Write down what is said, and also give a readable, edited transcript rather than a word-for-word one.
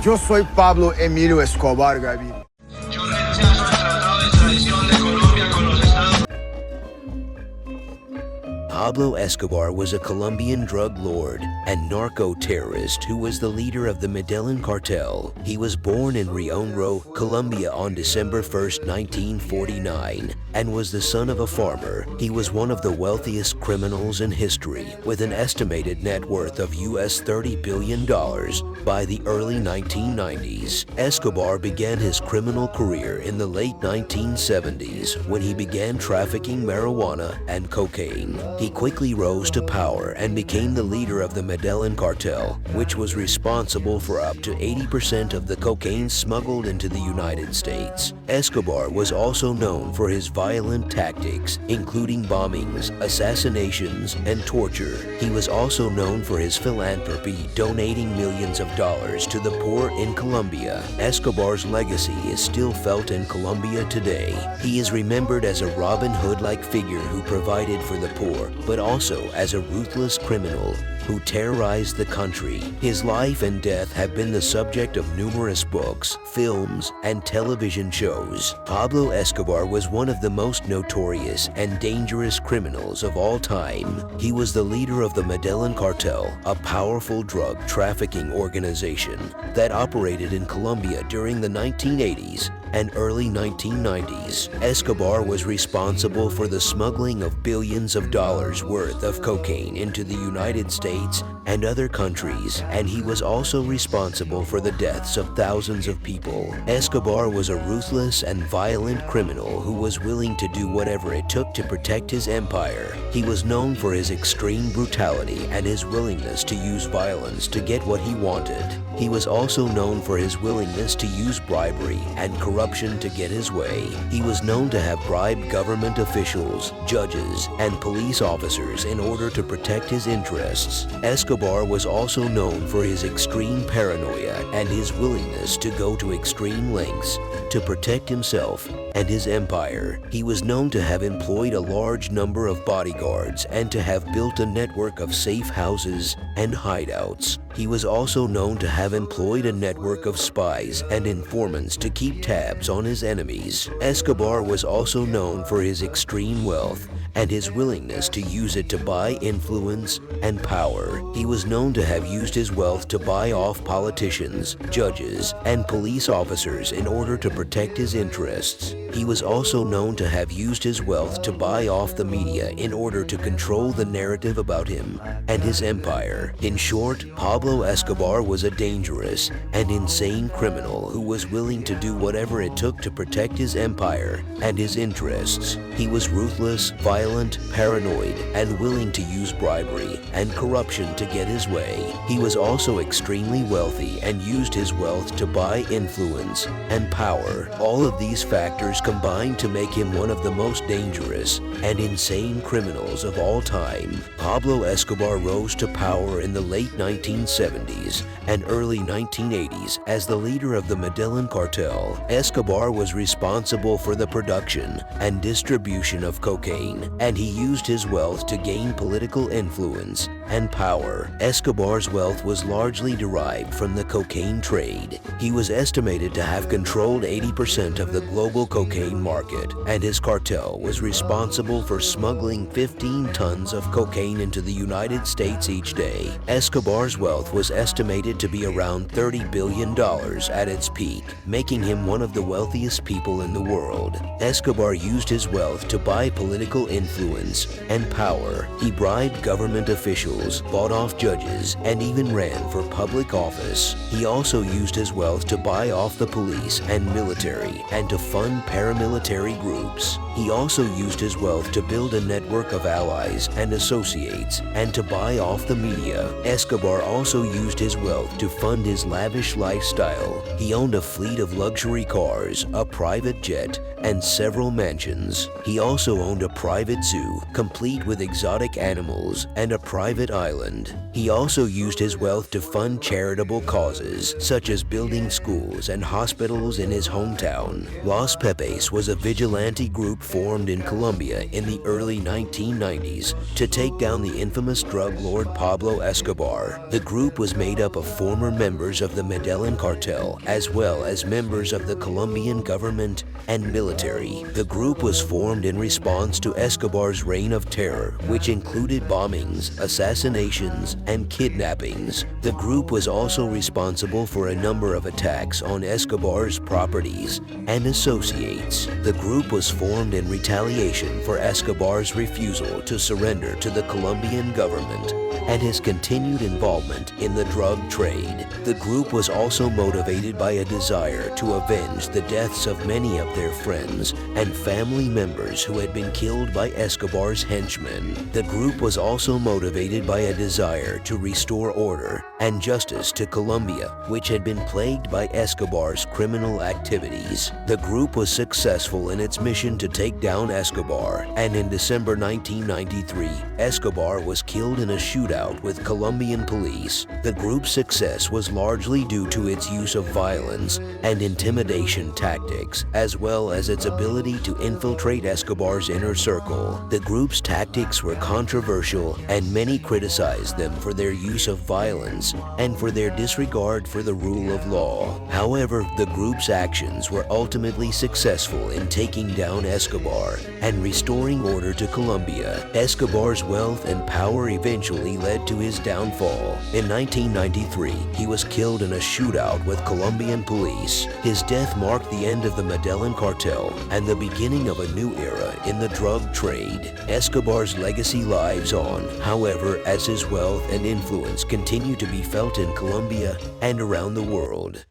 Yo soy Pablo Emilio Escobar, Gaby. Yo rechazo el tratado de extradición de Colombia con los Estados Unidos. Pablo Escobar was a Colombian drug lord and narco-terrorist who was the leader of the Medellin cartel. He was born in Rionro, Colombia on December 1st, 1949, and was the son of a farmer. He was one of the wealthiest criminals in history, with an estimated net worth of US $30 billion by the early 1990s. Escobar began his criminal career in the late 1970s when he began trafficking marijuana and cocaine. He quickly rose to power and became the leader of the Medellin cartel, which was responsible for up to 80% of the cocaine smuggled into the United States. Escobar was also known for his violent tactics, including bombings, assassinations, and torture. He was also known for his philanthropy, donating millions of dollars to the poor in Colombia. Escobar's legacy is still felt in Colombia today. He is remembered as a Robin Hood-like figure who provided for the poor, but also as a ruthless criminal who terrorized the country. His life and death have been the subject of numerous books, films, and television shows. Pablo Escobar was one of the most notorious and dangerous criminals of all time. He was the leader of the Medellin cartel, a powerful drug trafficking organization that operated in Colombia during the 1980s and early 1990s. Escobar was responsible for the smuggling of billions of dollars worth of cocaine into the United States and other countries, and he was also responsible for the deaths of thousands of people. Escobar was a ruthless and violent criminal who was willing to do whatever it took to protect his empire. He was known for his extreme brutality and his willingness to use violence to get what he wanted. He was also known for his willingness to use bribery and corruption to get his way. He was known to have bribed government officials, judges, and police officers in order to protect his interests. Escobar was also known for his extreme paranoia and his willingness to go to extreme lengths to protect himself and his empire. He was known to have employed a large number of bodyguards and to have built a network of safe houses and hideouts. He was also known to have employed a network of spies and informants to keep tabs on his enemies. Escobar was also known for his extreme wealth and his willingness to use it to buy influence and power. He was known to have used his wealth to buy off politicians, judges, and police officers in order to protect his interests. He was also known to have used his wealth to buy off the media in order to control the narrative about him and his empire. In short, Pablo Escobar was a dangerous and insane criminal who was willing to do whatever it took to protect his empire and his interests. He was ruthless, violent, paranoid, and willing to use bribery and corruption to get his way. He was also extremely wealthy and used his wealth to buy influence and power. All of these factors combined to make him one of the most dangerous and insane criminals of all time. Pablo Escobar rose to power in the late 1970s and early 1980s as the leader of the Medellin cartel. Escobar was responsible for the production and distribution of cocaine, and he used his wealth to gain political influence and power. Escobar's wealth was largely derived from the cocaine trade. He was estimated to have controlled 80% of the global cocaine market, and his cartel was responsible for smuggling 15 tons of cocaine into the United States each day. Escobar's wealth was estimated to be around $30 billion at its peak, making him one of the wealthiest people in the world. Escobar used his wealth to buy political influence and power. He bribed government officials, bought off judges, and even ran for public office. He also used his wealth to buy off the police and military and to fund paramilitary groups. He also used his wealth to build a network of allies and associates and to buy off the media. Escobar also used his wealth to fund his lavish lifestyle. He owned a fleet of luxury cars, a private jet, and several mansions. He also owned a private zoo, complete with exotic animals, and a private island. He also used his wealth to fund charitable causes, such as building schools and hospitals in his hometown. Los Pepe place was a vigilante group formed in Colombia in the early 1990s to take down the infamous drug lord Pablo Escobar. The group was made up of former members of the Medellin cartel as well as members of the Colombian government and military. The group was formed in response to Escobar's reign of terror, which included bombings, assassinations, and kidnappings. The group was also responsible for a number of attacks on Escobar's properties and associates. The group was formed in retaliation for Escobar's refusal to surrender to the Colombian government and his continued involvement in the drug trade. The group was also motivated by a desire to avenge the deaths of many of their friends and family members who had been killed by Escobar's henchmen. The group was also motivated by a desire to restore order and justice to Colombia, which had been plagued by Escobar's criminal activities. The group was successful in its mission to take down Escobar, and in December 1993, Escobar was killed in a shootout with Colombian police. The group's success was largely due to its use of violence and intimidation tactics, as well as its ability to infiltrate Escobar's inner circle. The group's tactics were controversial, and many criticized them for their use of violence and for their disregard for the rule of law. However, the group's actions were ultimately successful in taking down Escobar and restoring order to Colombia. Escobar's wealth and power eventually led to his downfall. In 1993, he was killed in a shootout with Colombian police. His death marked the end of the Medellin cartel and the beginning of a new era in the drug trade. Escobar's legacy lives on, however, as his wealth and influence continue to be felt in Colombia and around the world.